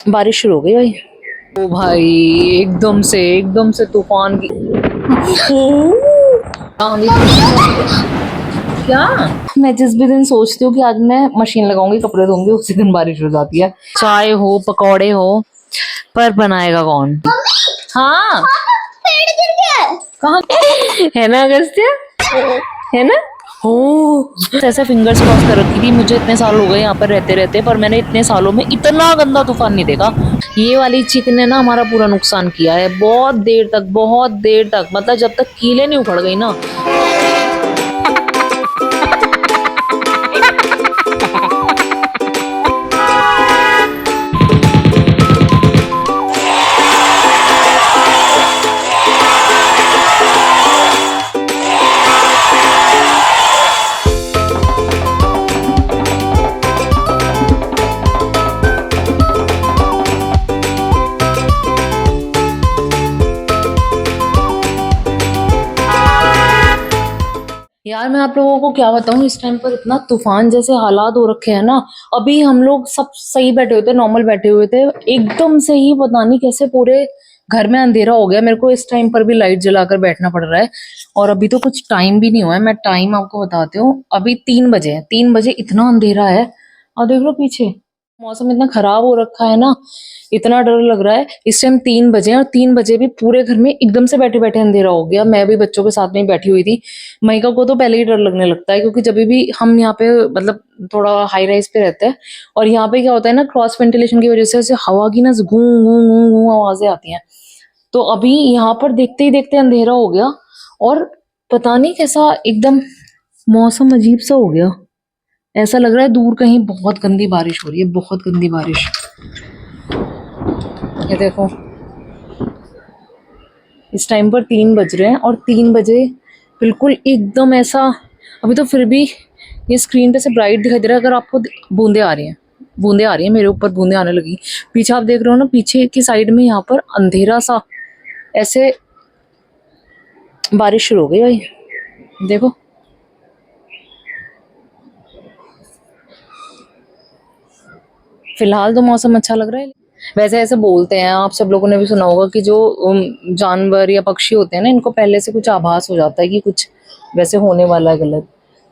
बारिश शुरू हो गई भाई। ओ भाई, एकदम से तूफान की आंधी क्या। मैं जिस भी दिन सोचती हूँ कि आज मैं मशीन लगाऊंगी कपड़े धोंगी, उसी दिन बारिश हो जाती है। चाय हो पकौड़े हो, पर बनाएगा कौन। हाँ पेड़ गिर गया कहाँ है ना अगस्त्य, है ना। हो ऐसे फिंगर्स क्रॉस कर रखी थी, मुझे इतने साल हो गए यहाँ पर रहते रहते, पर मैंने इतने सालों में इतना गंदा तूफान नहीं देखा। ये वाली चिक ने ना हमारा पूरा नुकसान किया है, बहुत देर तक, मतलब जब तक कीलें नहीं उखड़ गई ना। यार मैं आप लोगों को क्या बताऊं, इस टाइम पर इतना तूफान जैसे हालात हो रखे हैं ना। अभी हम लोग सब सही बैठे हुए थे, नॉर्मल बैठे हुए थे, एकदम से ही पता नहीं कैसे पूरे घर में अंधेरा हो गया। मेरे को इस टाइम पर भी लाइट जलाकर बैठना पड़ रहा है, और अभी तो कुछ टाइम भी नहीं हुआ है। मैं टाइम आपको बताती हूँ, अभी 3 बजे है, 3 बजे इतना अंधेरा है। और देख लो पीछे मौसम इतना खराब हो रखा है ना, इतना डर लग रहा है। इस टाइम 3 बजे हैं, और 3 बजे भी पूरे घर में एकदम से बैठे बैठे अंधेरा हो गया। मैं भी बच्चों के साथ में ही बैठी हुई थी। महिका को तो पहले ही डर लगने लगता है, क्योंकि जब भी हम यहाँ पे मतलब थोड़ा हाई राइज पे रहते हैं, और यहाँ पे क्या होता है ना, क्रॉस वेंटिलेशन की वजह से ऐसे हवा की ना गूं गूं गूं गूं आवाजें आती हैं। तो अभी यहाँ पर देखते ही देखते अंधेरा हो गया, और पता नहीं कैसा एकदम मौसम अजीब सा हो गया। ऐसा लग रहा है दूर कहीं बहुत गंदी बारिश हो रही है, बहुत गंदी बारिश। ये देखो इस टाइम पर 3 बज रहे हैं, और 3 बजे बिल्कुल एकदम ऐसा। अभी तो फिर भी ये स्क्रीन पे से ब्राइट दिखाई दे रहा है। अगर आपको बूंदे आ रही हैं, बूंदे आ रही हैं, मेरे ऊपर बूंदे आने लगी। पीछे आप देख रहे हो ना, पीछे की साइड में यहाँ पर अंधेरा सा ऐसे बारिश शुरू हो गई भाई, देखो। फिलहाल तो मौसम अच्छा लग रहा है। वैसे ऐसे बोलते हैं, आप सब लोगों ने भी सुना होगा कि जो जानवर या पक्षी होते हैं ना, इनको पहले से कुछ आभास हो जाता है कि कुछ वैसे होने वाला है गलत।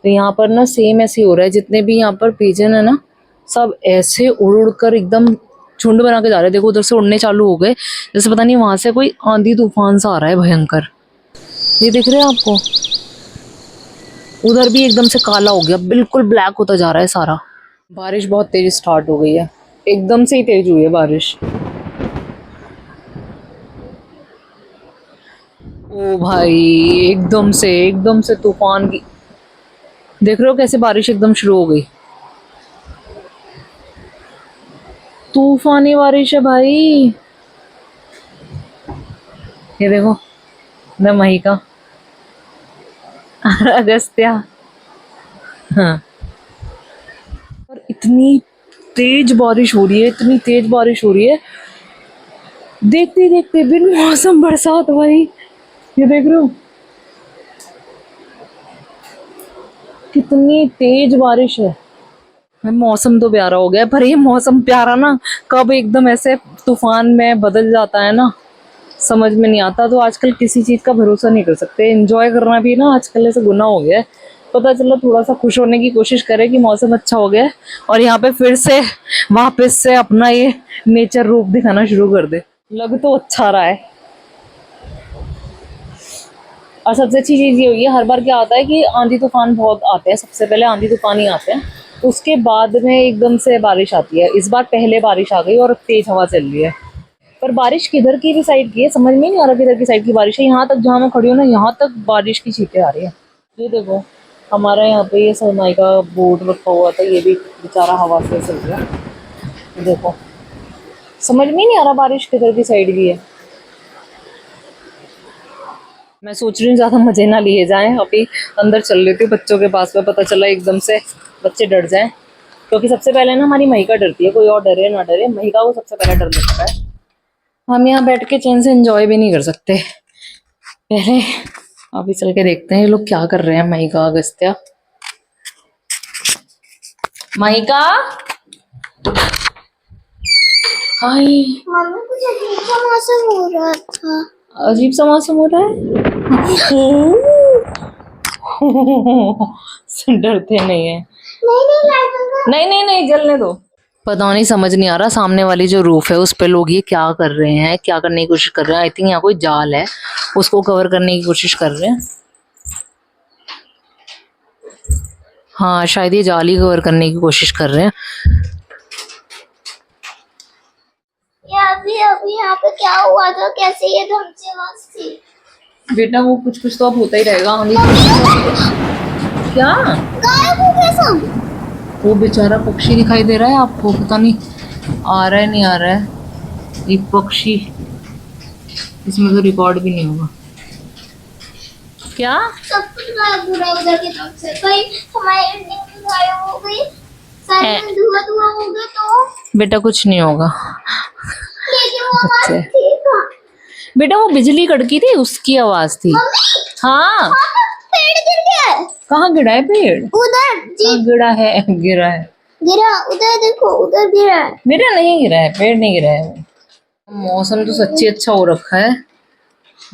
तो यहाँ पर ना सेम ऐसे ही हो रहा है। जितने भी यहाँ पर पिजन है ना, सब ऐसे उड़ उड़ कर एकदम झुंड बना के जा रहे हैं। देखो उधर से उड़ने चालू हो गए, जैसे पता नहीं वहां से कोई आंधी तूफान सा आ रहा है भयंकर। ये दिख रहे हैं आपको, उधर भी एकदम से काला हो गया, बिल्कुल ब्लैक होता जा रहा है सारा। बारिश बहुत तेज स्टार्ट हो गई है, एकदम से ही तेज हुई है बारिश। ओ भाई, एकदम से तूफान की, देख रहे हो कैसे बारिश एकदम शुरू हो गई। तूफानी बारिश है भाई। ये देखो, मैं महिका अगस्त्या। हाँ, और इतनी तेज बारिश हो रही है, इतनी तेज बारिश हो रही है, देखते देखते बिन मौसम बरसात भाई। ये देख रहे हो कितनी तेज बारिश है। मौसम तो प्यारा हो गया, पर ये मौसम प्यारा ना कब एकदम ऐसे तूफान में बदल जाता है ना, समझ में नहीं आता। तो आजकल किसी चीज का भरोसा नहीं कर सकते। एंजॉय करना भी ना आजकल ऐसे गुनाह हो गया है। पता चला थोड़ा सा खुश होने की कोशिश करें कि मौसम अच्छा हो गया है, और यहाँ पे फिर से वापस से अपना ये नेचर रूप दिखाना शुरू कर दे। लग तो अच्छा रहा है। और सबसे अच्छी चीज ये हुई है, हर बार क्या आता है कि आंधी तूफान बहुत आते हैं, सबसे पहले आंधी तूफान ही आते हैं, उसके बाद में एकदम से बारिश आती है। इस बार पहले बारिश आ गई और तेज हवा चल रही है। पर बारिश किधर की भी साइड की है समझ में नहीं आ रहा, किधर की साइड की बारिश है। यहाँ तक जहाँ मैं खड़ी हूँ ना, यहाँ तक बारिश की छींटें आ रही है। ये देखो, हमारा यहाँ पे ये सरमाई का बोर्ड रखा हुआ था, ये भी बेचारा हवा से चल गया। देखो समझ में ही नहीं आ रहा बारिश किधर की साइड की है। मैं सोच रही हूँ ज्यादा मजे ना लिए जाएं, अभी अंदर चल लेती हूँ बच्चों के पास में, पता चला एकदम से बच्चे डर जाएं। क्योंकि सबसे पहले ना हमारी महिका डरती है, कोई और डरे ना डरे, महिका को सबसे पहले डर लगता है। हम यहाँ बैठ के चैन से एंजॉय भी नहीं कर सकते। पहले अभी चल के देखते हैं ये लोग क्या कर रहे हैं। महिका अगस्त्या, महिका हाय, मम्मी कुछ अजीब सा मौसम हो रहा था। अजीब सा मौसम हो रहा है। डरते नहीं है। नहीं लाइट बंद कर। नहीं नहीं नहीं, जलने दो। पता नहीं, समझ नहीं आ रहा सामने वाली जो रूफ है उस पे लोग ये क्या कर रहे हैं, क्या करने की कोशिश कर रहे हैं। आई थिंक यहाँ कोई जाल है, उसको कवर करने की कोशिश कर रहे हैं। हाँ, शायद ये जाल ही कवर करने की कोशिश कर रहे हैं। ये अभी अभी यहाँ पे क्या हुआ था, कैसे ये धमकी आवाज थी? बेटा वो कुछ कुछ तो अब होता ही रहेगा। हम क्या गायब हो गया सब। वो बेचारा पक्षी दिखाई दे रहा है आपको? पता नहीं आ रहा है नहीं आ रहा है एक पक्षी। इसमें तो रिकॉर्ड भी नहीं होगा। क्या सब कुछ गायब हो रहा है उधर की तरफ से। कहीं हमारी एंडिंग भी गायब हो गई, सारे में धुआं धुआं हो गया। तो बेटा कुछ नहीं होगा। लेकिन वो आवाज बच्चे, थी कहाँ? बेटा वो बिजली कड़की थी, उसकी आवाज थी। मम्मी हाँ, पेड़ गिर गया है। कहाँ गिरा है पेड़? उधर जी कहाँ गिरा है? गिरा है? गिरा, उधर देखो, उधर गिरा है। बेटा नहीं गिरा है, पेड़ नहीं गिरा है। मौसम तो सच्ची अच्छा हो रखा है।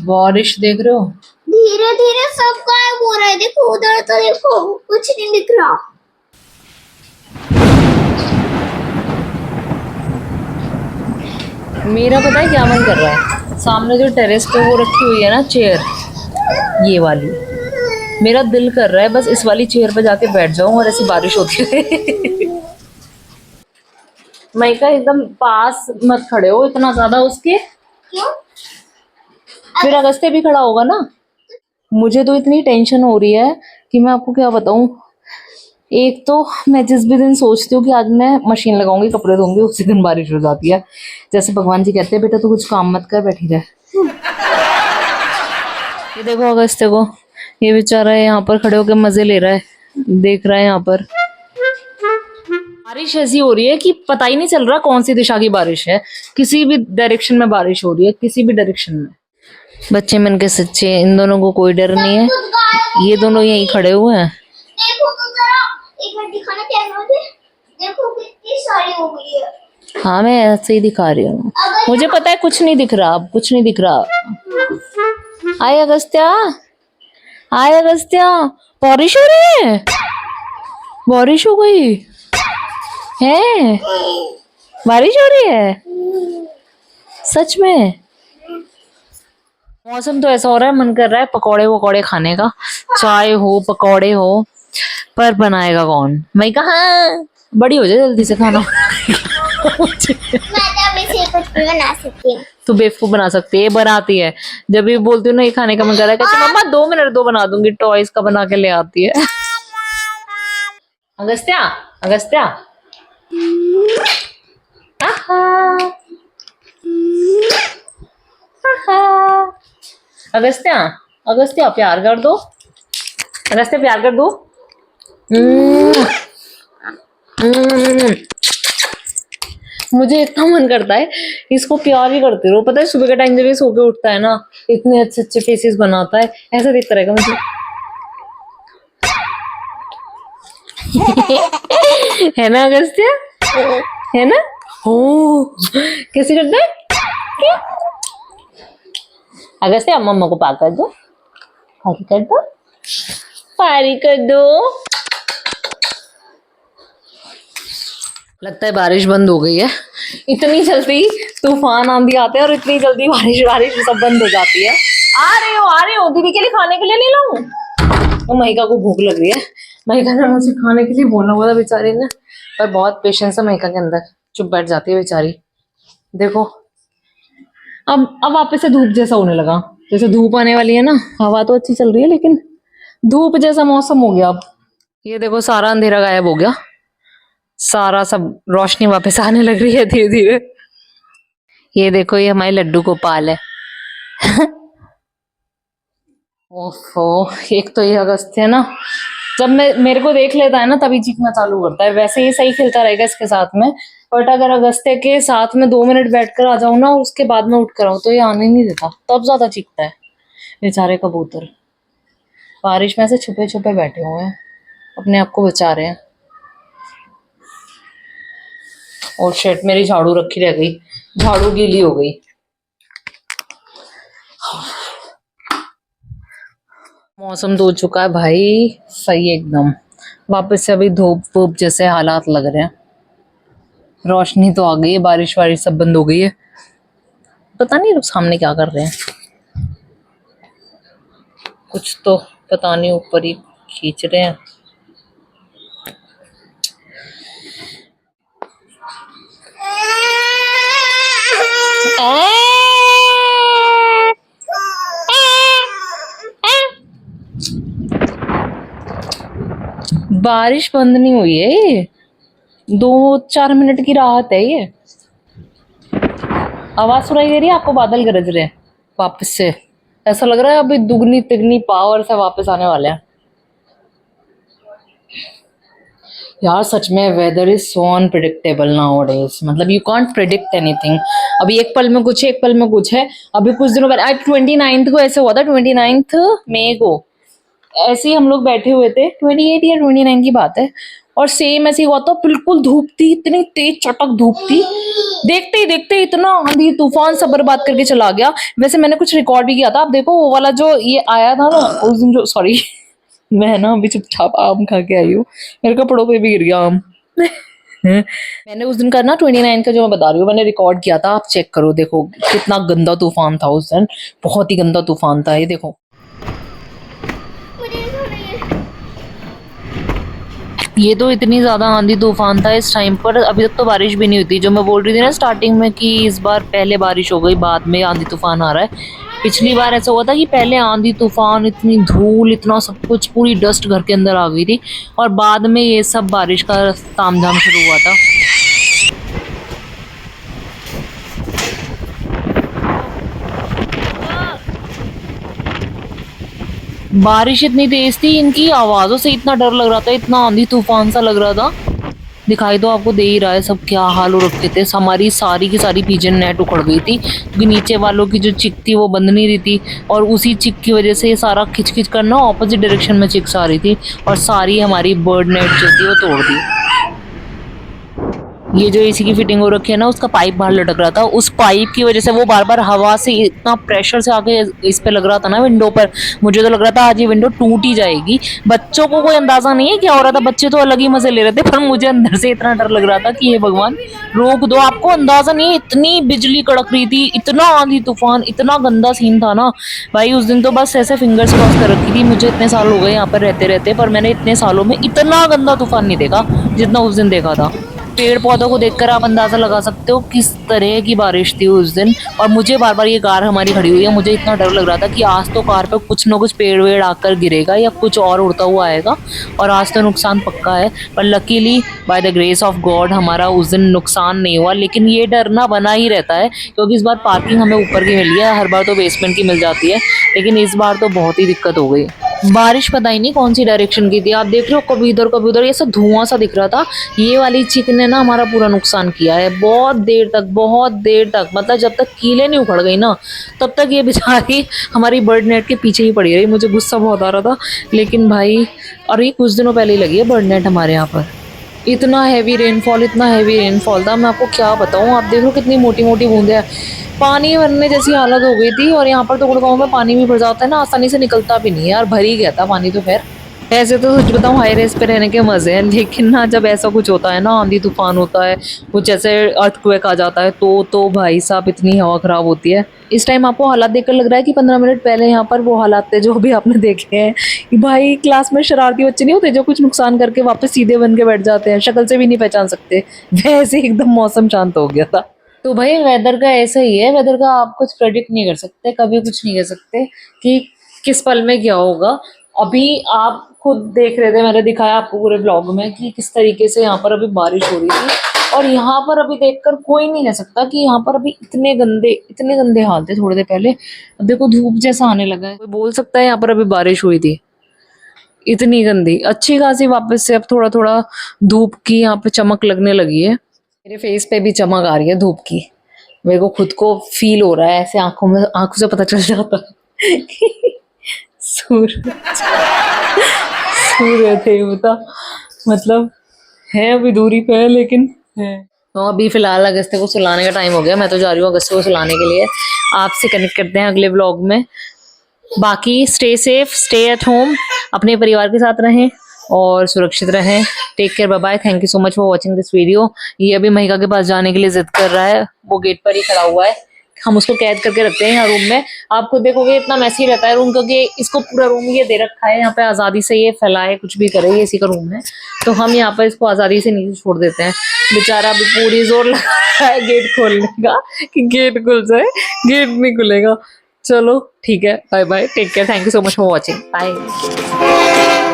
बारिश देख रहे हो? धीरे धीरे सब गायब हो रहा है। देखो उधर तो देखो, कुछ नहीं दिख रहा। मेरा पता है क्या मन कर रहा है? सामने जो टेरेस पे वो रखी हुई है ना चेयर, ये वाली, मेरा दिल कर रहा है बस इस वाली चेयर पे जाके बैठ जाऊं और ऐसी बारिश होती रहे। माइका एकदम पास मत खड़े हो इतना ज्यादा उसके, क्यों? फिर अगस्त्य भी खड़ा होगा ना। मुझे तो इतनी टेंशन हो रही है कि मैं आपको क्या बताऊं। एक तो मैं जिस भी दिन सोचती हूँ कि आज मैं मशीन लगाऊंगी, कपड़े धोंगी, उसी दिन बारिश हो जाती है। जैसे भगवान जी कहते हैं बेटा तू कुछ काम मत कर, बैठी रह। ये देखो अगस्त्य को, ये बेचारा है यहाँ पर खड़े होकर मजे ले रहा है, देख रहा है यहाँ पर। बारिश ऐसी हो रही है कि पता ही नहीं चल रहा कौन सी दिशा की बारिश है। किसी भी डायरेक्शन में बारिश हो रही है, किसी भी डायरेक्शन में। बच्चे मन के सच्चे, इन दोनों को कोई डर नहीं है। कुछ गायब हो ये गया दोनों मम्मी। यहीं खड़े हुए हैं। देखो तो जरा, एक मिनट दिखाना कैमरा में। देखो कितनी सारी हो गई है। हाँ मैं ऐसे ही दिखा रही हूँ, अगर मुझे पता है कुछ नहीं दिख रहा, अब कुछ नहीं दिख रहा। आए अगस्त्या, आए अगस्त्या, बारिश हो रही है, बारिश हो गई है, बारिश हो रही है सच में। मौसम तो ऐसा हो रहा है, मन कर रहा है पकौड़े वकौड़े खाने का, चाय हो पकौड़े हो, पर बनाएगा कौन? मैं कहा बड़ी हो जाए जल्दी से खाना। मैं तो अभी से कुछ भी बना सकती हूँ। तू बेवकूफ बना सकती है, बनाती है। जब भी बोलती हूँ ना ये खाने का मन कर रहा है, कहती है, मम्मा 2 मिनट दो बना दूंगी, टॉयज का बना के ले आती है। अगस्त्या, अगस्त्या, आहा, आहा। अगस्त्या, अगस्त्या प्यार कर दो, अगस्त्या प्यार कर दो। हम्म, हम्म। मुझे इतना मन करता है इसको प्यार ही करते रहो। पता है सुबह के टाइम जब ये सो के उठता है ना, इतने अच्छे अच्छे फेसेस बनाता है, ऐसा दिखता रहेगा मुझे। है ना अगस्त्य, है ना? हो कैसे करता है क्या? अगस्त्य मम्मा को पार कर दो, पारी कर दो, पारी कर दो। लगता है बारिश बंद हो गई है। इतनी जल्दी तूफान आंधी आते हैं और इतनी जल्दी बारिश बारिश सब बंद हो जाती है। आ रहे हो दीदी के लिए खाने के लिए ले लाऊं? तो महिका को भूख लग रही है। महिका ने मुझे खाने के लिए बोला हुआ था बेचारी ने, पर बहुत पेशेंस है महिका के अंदर, चुप बैठ जाती है बेचारी। देखो अब वापस से धूप जैसा होने लगा, जैसे धूप आने वाली है ना। हवा तो अच्छी चल रही है लेकिन धूप जैसा मौसम हो गया अब। ये देखो सारा अंधेरा गायब हो गया, सारा सब रोशनी वापस आने लग रही है धीरे धीरे। ये देखो ये हमारे लड्डू गोपाल है। ओफो, एक तो ये अगस्त्य है ना, जब मेरे को देख लेता है ना तभी चीखना चालू करता है। वैसे ये सही खेलता रहेगा इसके साथ में, बट अगर अगस्त्य के साथ में 2 मिनट बैठकर आ जाऊं ना और उसके बाद में उठ कर आऊं तो ये आने नहीं देता, तब ज्यादा चीखता है बेचारे कबूतर। बारिश में से छुपे छुपे बैठे हुए हैं, अपने आप को बचा रहे हैं। और शिट, मेरी झाड़ू रखी रह गई, झाड़ू गीली हो गई। मौसम तो हो चुका है भाई सही एकदम, वापस से अभी धूप वूप जैसे हालात लग रहे हैं। रोशनी तो आ गई है, बारिश वारिश सब बंद हो गई है। पता नहीं लोग सामने क्या कर रहे हैं, कुछ तो पता नहीं ऊपर ही खींच रहे हैं। बारिश बंद नहीं हुई है ये, 2-4 मिनट की राहत है ये। आवाज सुनाई दे रही है आपको? बादल गरज रहे हैं वापस से, ऐसा लग रहा है अभी दुगनी तिगनी पावर से वापस आने वाले हैं। यार सच में weather is so unpredictable nowadays, मतलब यू कांट प्रिडिक्ट एनीथिंग। अभी एक पल में कुछ है, एक पल में कुछ है। अभी कुछ दिनों पहले आज 29 को ऐसे हुआ था, 29 मई को ऐसे ही हम लोग बैठे हुए थे, 28 या 29 की बात है, और सेम ऐसे ही हुआ था, बिल्कुल धूप थी, इतनी तेज चटक धूप थी, देखते ही देखते इतना आंधी तूफान सब बर्बाद करके चला गया। वैसे मैंने कुछ रिकॉर्ड भी किया था, आप देखो वो वाला जो ये आया था ना उस दिन, जो सॉरी मैं ना अभी चुपचाप आम खा के आई हूँ, मेरे कपड़ों पे भी गिर गया आम। मैंने उस दिन का ना 29 का जो मैं बता रही हूँ, मैंने रिकॉर्ड किया था, आप चेक करो, देखो कितना गंदा तूफान था उस दिन, बहुत ही गंदा तूफान था ये देखो। ये तो इतनी ज्यादा आंधी तूफान था इस टाइम पर, अभी तक तो बारिश भी नहीं हुई थी। जो मैं बोल रही थी ना स्टार्टिंग में कि इस बार पहले बारिश हो गई बाद में आंधी तूफान आ रहा है, पिछली बार ऐसा हुआ था कि पहले आंधी तूफान, इतनी धूल, इतना सब कुछ, पूरी डस्ट घर के अंदर आ गई थी, और बाद में ये सब बारिश का तामझाम शुरू हुआ था। बारिश इतनी तेज थी, इनकी आवाजों से इतना डर लग रहा था, इतना आंधी तूफान सा लग रहा था। दिखाई तो आपको दे ही रहा है सब क्या हाल हो रखे थे। हमारी सारी की सारी पिजन नेट उखड़ गई थी, क्योंकि नीचे वालों की जो चिक थी वो बंद नहीं रही थी, और उसी चिक की वजह से ये सारा खिच खिच करना ऑपोजिट डायरेक्शन में चिक्स आ रही थी, और सारी हमारी बर्ड नेट जो थी वो तोड़ दी। ये जो एसी की फिटिंग हो रखी है ना, उसका पाइप बाहर लटक रहा था, उस पाइप की वजह से वो बार बार हवा से इतना प्रेशर से आके इस पे लग रहा था ना विंडो पर, मुझे तो लग रहा था आज ये विंडो टूट ही जाएगी। बच्चों को कोई अंदाजा नहीं है क्या हो रहा था, बच्चे तो अलग ही मजे ले रहे थे, पर मुझे अंदर से इतना डर लग रहा था कि हे भगवान रोक दो। आपको अंदाजा नहीं है, इतनी बिजली कड़क रही थी, इतना आंधी तूफान, इतना गंदा सीन था ना भाई। उस दिन तो बस ऐसे फिंगर्स क्रॉस कर रखी थी। मुझे इतने साल हो गए यहाँ पर रहते रहते, पर मैंने इतने सालों में इतना गंदा तूफान नहीं देखा जितना उस दिन देखा था। पेड़ पौधों को देखकर आप अंदाजा लगा सकते हो किस तरह की बारिश थी उस दिन। और मुझे बार बार, ये कार हमारी खड़ी हुई है, मुझे इतना डर लग रहा था कि आज तो कार पे कुछ ना कुछ पेड़ वेड़ आकर गिरेगा या कुछ और उड़ता हुआ आएगा, और आज तो नुकसान पक्का है। पर luckily by the grace of God हमारा उस दिन नुकसान नहीं हुआ, लेकिन ये डर ना बना ही रहता है, क्योंकि इस बार पार्किंग हमें ऊपर की मिली है, हर बार तो बेसमेंट की मिल जाती है, लेकिन इस बार तो बहुत ही दिक्कत हो गई। बारिश पता ही नहीं कौन सी डायरेक्शन की थी, आप देख रहे हो कभी इधर कभी उधर, ये सब धुआं सा दिख रहा था। ये वाली चिक ने ना हमारा पूरा नुकसान किया है, बहुत देर तक, बहुत देर तक, मतलब जब तक कीलें नहीं उखड़ गई ना तब तक ये बेचारी हमारी बर्ड नेट के पीछे ही पड़ी रही। मुझे गुस्सा बहुत आ रहा था, लेकिन भाई, और ये कुछ दिनों पहले ही लगी है बर्ड नेट हमारे यहाँ पर। इतना हैवी रेनफॉल, इतना हैवी रेनफॉल था, मैं आपको क्या बताऊँ। आप देख लो कितनी मोटी मोटी बूंदे हैं, पानी भरने जैसी हालत हो गई थी। और यहाँ पर तो गुड़गांव में पानी भी भर जाता है ना, आसानी से निकलता भी नहीं है यार, भर ही गया था पानी तो। खैर ऐसे तो सच बताऊँ हाई रेस पे रहने के मजे हैं, लेकिन ना जब ऐसा कुछ होता है ना, आंधी तूफान होता है, कुछ ऐसे अर्थक्वेक आ जाता है, तो भाई साहब इतनी हवा खराब होती है। इस टाइम आपको हालात देखकर लग रहा है कि 15 मिनट पहले यहाँ पर वो हालात थे जो भी आपने देखे हैं कि भाई क्लास में शरारती बच्चे नहीं होते जो कुछ नुकसान करके वापस सीधे बन के बैठ जाते हैं, शक्ल से भी नहीं पहचान सकते, वैसे एकदम मौसम शांत हो गया था। तो भाई वेदर का ऐसा ही है, वेदर का आप कुछ प्रेडिक्ट नहीं कर सकते, कभी कुछ नहीं कर सकते कि किस पल में क्या होगा। अभी आप खुद देख रहे थे, मैंने दिखाया आपको पूरे ब्लॉग में कि किस तरीके से यहाँ पर अभी बारिश हो रही थी, और यहाँ पर अभी देखकर कोई नहीं कह सकता कि यहाँ पर अभी इतने गंदे हाल थे थोड़ी देर पहले। अब देखो धूप जैसा आने लगा है, कोई बोल सकता है यहाँ पर अभी बारिश हुई थी? इतनी गंदी, अच्छी खासी वापस से अब थोड़ा थोड़ा धूप की यहाँ पे चमक लगने लगी है, मेरे फेस पे भी चमक आ रही है धूप की, मेरे को खुद को फील हो रहा है ऐसे, आंखों से पता चल जाता है कि सूरज सूर्य देवता मतलब है, अभी दूरी पे है लेकिन है। तो अभी फिलहाल अगस्त्य को सुलाने का टाइम हो गया, मैं तो जा रही हूँ अगस्त्य को सुलाने के लिए। आपसे कनेक्ट करते हैं अगले व्लॉग में। बाकी stay safe, stay at home, अपने परिवार के साथ रहें और सुरक्षित रहें। Take care, bye bye, thank you so much for watching this video. ये अभी महिका के पास जाने के लिए जिद कर रहा है, वो गेट पर ही खड़ा हुआ है, हम उसको कैद करके रखते हैं यहाँ रूम में। आप खुद देखोगे इतना मैसी रहता है रूम, क्योंकि इसको पूरा रूम ये दे रखा है, यहाँ पे आज़ादी से ये फैलाए कुछ भी करे, ये इसी का रूम है, तो हम यहाँ पर इसको आज़ादी से नीचे छोड़ देते हैं। बेचारा अभी पूरी जोर लगा रहा है गेट खोलने का कि गेट खुल जाए, गेट नहीं खुलेगा। चलो ठीक है, bye bye, take care, thank you so much for watching, bye.